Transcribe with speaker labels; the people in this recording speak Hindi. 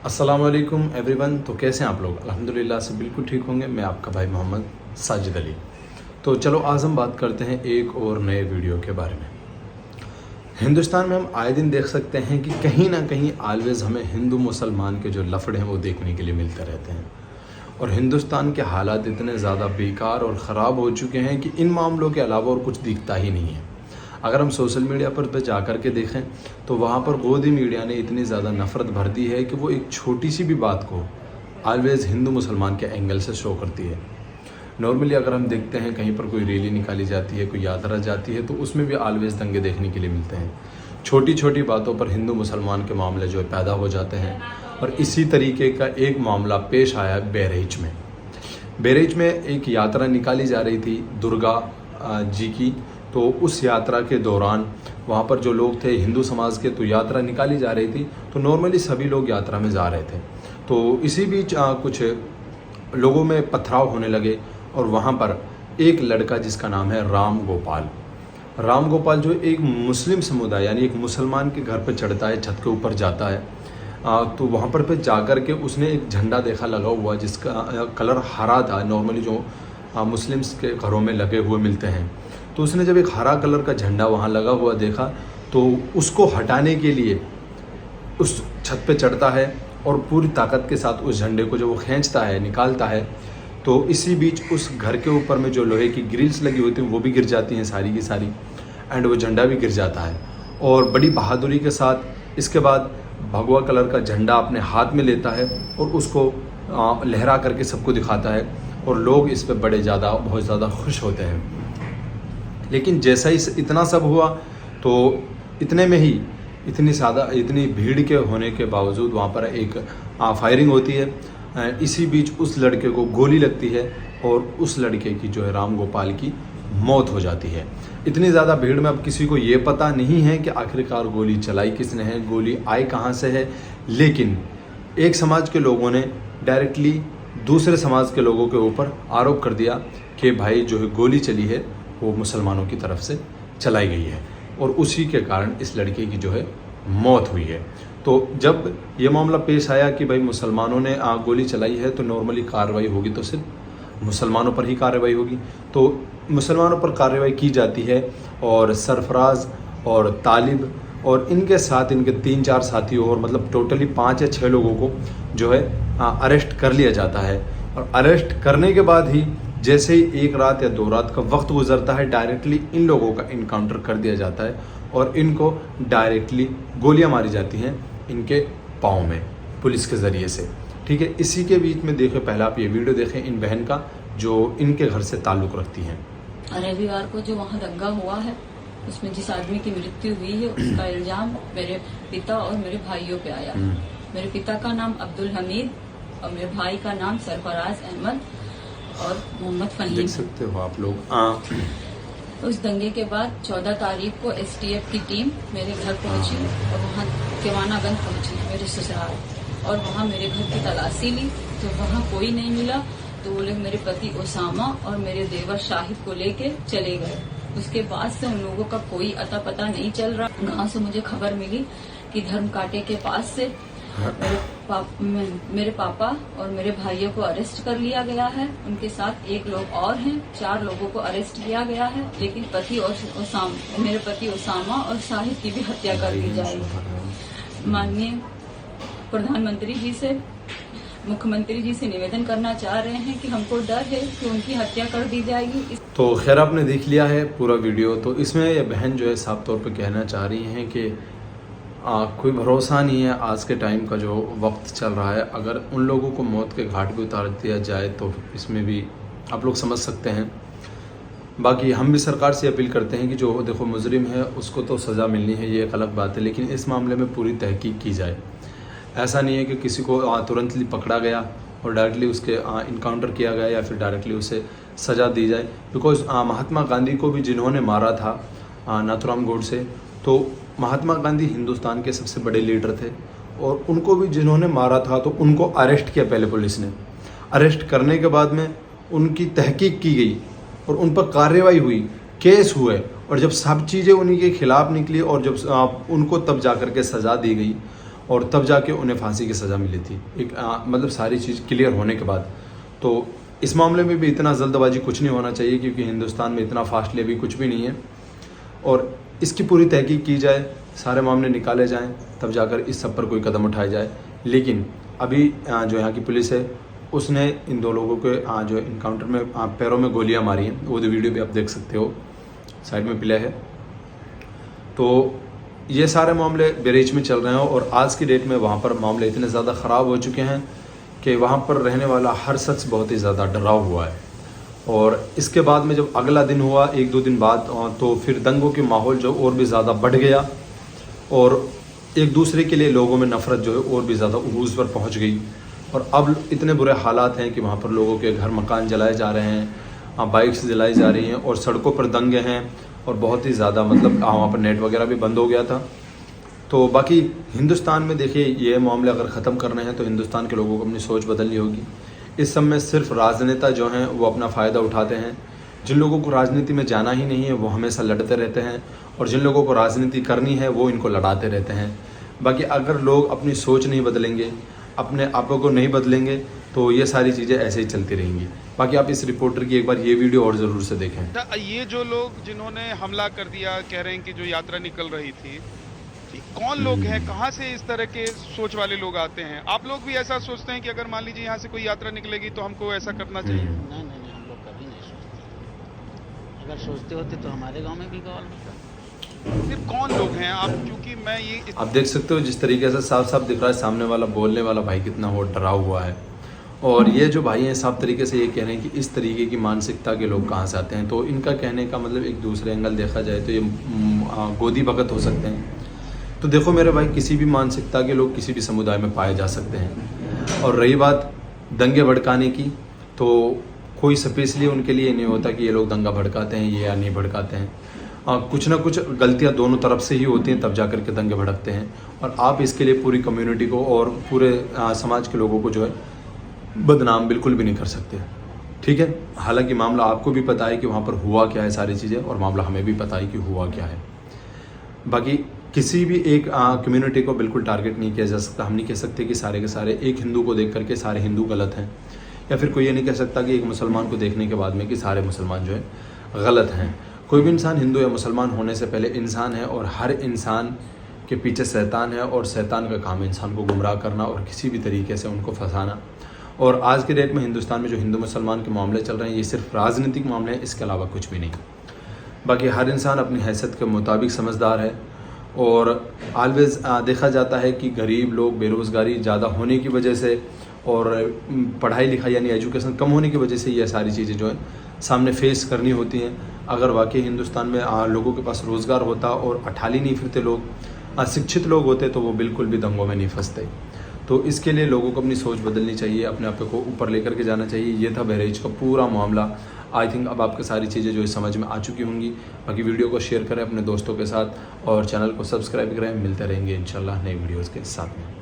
Speaker 1: अस्सलाम वालेकुम एवरीवन। तो कैसे हैं आप लोग? अल्हम्दुलिल्लाह से बिल्कुल ठीक होंगे। मैं आपका भाई मोहम्मद साजिद अली। तो चलो आज हम बात करते हैं एक और नए वीडियो के बारे में। हिंदुस्तान में हम आए दिन देख सकते हैं कि कहीं ना कहीं ऑलवेज़ हमें हिंदू मुसलमान के जो लफड़े हैं वो देखने के लिए मिलते रहते हैं। और हिंदुस्तान के हालात इतने ज़्यादा बेकार और ख़राब हो चुके हैं कि इन मामलों के अलावा और कुछ दिखता ही नहीं है। अगर हम सोशल मीडिया पर जा कर के देखें तो वहाँ पर गोदी मीडिया ने इतनी ज़्यादा नफ़रत भर दी है कि वो एक छोटी सी भी बात को ऑलवेज़ हिंदू मुसलमान के एंगल से शो करती है। नॉर्मली अगर हम देखते हैं कहीं पर कोई रैली निकाली जाती है, कोई यात्रा जाती है, तो उसमें भी ऑलवेज़ दंगे देखने के लिए मिलते हैं। छोटी छोटी बातों पर हिंदू मुसलमान के मामले जो है पैदा हो जाते हैं। और इसी तरीके का एक मामला पेश आया बहरीच में। बहरीच में एक यात्रा निकाली जा रही थी दुर्गा जी की। तो उस यात्रा के दौरान वहाँ पर जो लोग थे हिंदू समाज के, तो यात्रा निकाली जा रही थी, तो नॉर्मली सभी लोग यात्रा में जा रहे थे। तो इसी बीच कुछ लोगों में पथराव होने लगे और वहाँ पर एक लड़का जिसका नाम है राम गोपाल जो एक मुस्लिम समुदाय यानी एक मुसलमान के घर पर चढ़ता है, छत के ऊपर जाता है। तो वहाँ पर जाकर के उसने एक झंडा देखा लगा हुआ जिसका कलर हरा था। नॉर्मली जो मुस्लिम्स के घरों में लगे हुए मिलते हैं, तो उसने जब एक हरा कलर का झंडा वहाँ लगा हुआ देखा तो उसको हटाने के लिए उस छत पे चढ़ता है और पूरी ताकत के साथ उस झंडे को जो वो खींचता है, निकालता है। तो इसी बीच उस घर के ऊपर में जो लोहे की ग्रिल्स लगी होती हैं वो भी गिर जाती हैं सारी की सारी, एंड वो झंडा भी गिर जाता है। और बड़ी बहादुरी के साथ इसके बाद भगवा कलर का झंडा अपने हाथ में लेता है और उसको लहरा करके सबको दिखाता है और लोग इस पर बहुत ज़्यादा खुश होते हैं। लेकिन जैसा ही इतना सब हुआ तो इतने में ही इतनी भीड़ के होने के बावजूद वहाँ पर एक फायरिंग होती है। इसी बीच उस लड़के को गोली लगती है और उस लड़के की जो है राम गोपाल की मौत हो जाती है। इतनी ज़्यादा भीड़ में अब किसी को ये पता नहीं है कि आखिरकार गोली चलाई किसने है, गोली आई कहाँ से है। लेकिन एक समाज के लोगों ने डायरेक्टली दूसरे समाज के लोगों के ऊपर आरोप कर दिया कि भाई जो है गोली चली है वो मुसलमानों की तरफ से चलाई गई है और उसी के कारण इस लड़के की जो है मौत हुई है। तो जब ये मामला पेश आया कि भाई मुसलमानों ने गोली चलाई है तो नॉर्मली कार्रवाई होगी तो सिर्फ मुसलमानों पर ही कार्रवाई होगी। तो मुसलमानों पर कार्रवाई की जाती है और सरफराज और तालिब और इनके साथ इनके 3-4 साथियों और मतलब टोटली 5 या 6 लोगों को जो है अरेस्ट कर लिया जाता है। और अरेस्ट करने के बाद ही जैसे ही 1 रात या 2 रात का वक्त गुजरता है डायरेक्टली इन लोगों का इनकाउंटर कर दिया जाता है और इनको डायरेक्टली गोलियां मारी जाती हैं इनके पाँव में पुलिस के ज़रिए से। ठीक है, इसी के बीच में देखें, पहले आप ये वीडियो देखें इन बहन का जो इनके घर से ताल्लुक़ रखती हैं।
Speaker 2: रविवार को जो वहाँ दंगा हुआ है उसमें जिस आदमी की मृत्यु हुई है उसका इल्जाम मेरे पिता और मेरे भाइयों पे आया। मेरे पिता का नाम अब्दुल हमीद और मेरे भाई का नाम सरफराज अहमद और मोहम्मद फहीम।
Speaker 1: देख सकते हो आप लोग।
Speaker 2: उस दंगे के बाद 14 तारीख को STF की टीम मेरे घर पहुंची और वहाँ केवानागंज पहुंची मेरे ससुराल, और वहाँ मेरे घर की तलाशी ली तो वहाँ कोई नहीं मिला। तो वो लोग मेरे पति ओसामा और मेरे देवर शाहिद को लेके चले गए। उसके बाद से उन लोगों का कोई अता पता नहीं चल रहा। गाँव से मुझे खबर मिली कि धर्म कांटे के पास से मेरे पापा और मेरे भाइयों को अरेस्ट कर लिया गया है। उनके साथ 1 लोग और हैं, 4 लोगों को अरेस्ट किया गया है। लेकिन मेरे पति ओसामा और शाहिद की भी हत्या कर दी जाएगी। माननीय प्रधानमंत्री जी से, मुख्यमंत्री जी से निवेदन करना चाह रहे हैं कि हमको डर है कि उनकी हत्या कर दी जाएगी।
Speaker 1: तो खैर आपने देख लिया है पूरा वीडियो। तो इसमें ये बहन जो है साफ तौर पे कहना चाह रही हैं कि कोई भरोसा नहीं है आज के टाइम का जो वक्त चल रहा है। अगर उन लोगों को मौत के घाट पे उतार दिया जाए तो इसमें भी आप लोग समझ सकते हैं। बाकी हम भी सरकार से अपील करते हैं कि जो देखो मुजरिम है उसको तो सज़ा मिलनी है, ये एक अलग बात है, लेकिन इस मामले में पूरी तहकीक की जाए। ऐसा नहीं है कि किसी को तुरंत पकड़ा गया और डायरेक्टली उसके इनकाउंटर किया गया या फिर डायरेक्टली उसे सज़ा दी जाए। बिकॉज महात्मा गांधी को भी जिन्होंने मारा था नाथुराम गोडसे, तो महात्मा गांधी हिंदुस्तान के सबसे बड़े लीडर थे और उनको भी जिन्होंने मारा था तो उनको अरेस्ट किया पहले पुलिस ने। अरेस्ट करने के बाद में उनकी तहकीक की गई और उन पर कार्रवाई हुई, केस हुए, और जब सब चीज़ें उन्हीं के खिलाफ निकली और जब उनको तब जा कर के सज़ा दी गई और तब जाके उन्हें फांसी की सज़ा मिली थी। मतलब सारी चीज़ क्लियर होने के बाद। तो इस मामले में भी इतना जल्दबाजी कुछ नहीं होना चाहिए, क्योंकि हिंदुस्तान में इतना फास्टली अभी कुछ भी नहीं है। और इसकी पूरी तहकीक की जाए, सारे मामले निकाले जाएं, तब जाकर इस सब पर कोई कदम उठाया जाए। लेकिन अभी जो यहाँ की पुलिस है उसने इन 2 लोगों के जो इनकाउंटर में पैरों में गोलियां मारी हैं, वो वीडियो भी आप देख सकते हो, साइड में प्ले है। तो ये सारे मामले बहरीच में चल रहे हैं और आज की डेट में वहाँ पर मामले इतने ज़्यादा ख़राब हो चुके हैं कि वहाँ पर रहने वाला हर शख्स बहुत ही ज़्यादा डरा हुआ है। और इसके बाद में जब अगला दिन हुआ 1-2 दिन बाद, तो फिर दंगों के माहौल जो और भी ज़्यादा बढ़ गया और एक दूसरे के लिए लोगों में नफ़रत जो है और भी ज़्यादा उरूज पर पहुँच गई। और अब इतने बुरे हालात हैं कि वहाँ पर लोगों के घर मकान जलाए जा रहे हैं, बाइक्स जलाई जा रही हैं और सड़कों पर दंगे हैं और बहुत ही ज़्यादा मतलब वहाँ पर नेट वगैरह भी बंद हो गया था। तो बाकी हिंदुस्तान में देखिए, ये मामले अगर ख़त्म करने हैं तो हिंदुस्तान के लोगों को अपनी सोच बदलनी होगी। इस सब में सिर्फ राजनेता जो हैं वो अपना फ़ायदा उठाते हैं। जिन लोगों को राजनीति में जाना ही नहीं है वो हमेशा लड़ते रहते हैं, और जिन लोगों को राजनीति करनी है वो इनको लड़ाते रहते हैं। बाकी अगर लोग अपनी सोच नहीं बदलेंगे, अपने आपों को नहीं बदलेंगे, तो ये सारी चीज़ें ऐसे ही चलती रहेंगी। बाकी आप इस रिपोर्टर की एक बार ये वीडियो और ज़रूर से देखें।
Speaker 3: ये जो लोग जिन्होंने हमला कर दिया, कह रहे हैं कि जो यात्रा निकल रही थी, कौन लोग हैं, कहाँ से इस तरह के सोच वाले लोग आते हैं? आप लोग भी ऐसा सोचते हैं कि अगर मान लीजिए यहाँ से कोई यात्रा निकलेगी तो हमको ऐसा करना चाहिए?
Speaker 4: नहीं, हम लोग कभी नहीं सोचते। अगर सोचते होते तो हमारे गांव में भी बवाल होता।
Speaker 3: फिर कौन लोग हैं आप? क्योंकि मैं ये
Speaker 1: आप देख सकते हो जिस तरीके से साफ साफ दिख रहा है, सामने वाला बोलने वाला भाई कितना वो डरा हुआ है। और ये जो भाई हैं साफ तरीके से ये कह रहे हैं कि इस तरीके की मानसिकता के लोग कहाँ से आते हैं। तो इनका कहने का मतलब एक दूसरे एंगल देखा जाए तो ये गोदी भगत हो सकते हैं। तो देखो मेरे भाई, किसी भी मानसिकता के लोग किसी भी समुदाय में पाए जा सकते हैं। और रही बात दंगे भड़काने की, तो कोई स्पेशली उनके लिए नहीं होता कि ये लोग दंगा भड़काते हैं ये या नहीं भड़काते हैं। कुछ ना कुछ गलतियां दोनों तरफ से ही होती हैं, तब जा कर के दंगे भड़कते हैं। और आप इसके लिए पूरी कम्युनिटी को और पूरे समाज के लोगों को जो है बदनाम बिल्कुल भी नहीं कर सकते, ठीक है। हालांकि मामला आपको भी पता है कि वहाँ पर हुआ क्या है सारी चीज़ें, और मामला हमें भी पता है कि हुआ क्या है। बाकी किसी भी एक कम्युनिटी को बिल्कुल टारगेट नहीं किया जा सकता। हम नहीं कह सकते कि सारे के सारे एक हिंदू को देख करके सारे हिंदू गलत हैं, या फिर कोई ये नहीं कह सकता कि एक मुसलमान को देखने के बाद में कि सारे मुसलमान जो है गलत हैं। कोई भी इंसान हिंदू या मुसलमान होने से पहले इंसान है, और हर इंसान के पीछे शैतान है, और शैतान का काम है इंसान को गुमराह करना और किसी भी तरीके से उनको फंसाना। और आज के डेट में हिंदुस्तान में जो हिंदू मुसलमान के मामले चल रहे हैं ये सिर्फ राजनीतिक मामले हैं, इसके अलावा कुछ भी नहीं। बाकी हर इंसान अपनी हैसियत के मुताबिक समझदार है। और ऑलवेज़ देखा जाता है कि गरीब लोग बेरोज़गारी ज़्यादा होने की वजह से और पढ़ाई लिखाई यानी एजुकेशन कम होने की वजह से ये सारी चीज़ें जो है सामने फेस करनी होती हैं। अगर वाकई हिंदुस्तान में लोगों के पास रोज़गार होता और अठाली नहीं फिरते लोग, शिक्षित लोग होते, तो वो बिल्कुल भी दंगों में नहीं फंसते। तो इसके लिए लोगों को अपनी सोच बदलनी चाहिए, अपने आप को ऊपर लेकर के जाना चाहिए। ये था बहरीच का पूरा मामला। आई थिंक अब आपको सारी चीज़ें जो है समझ में आ चुकी होंगी। बाकी वीडियो को शेयर करें अपने दोस्तों के साथ और चैनल को सब्सक्राइब करें। मिलते रहेंगे इंशाल्लाह नई वीडियोज़ के साथ में।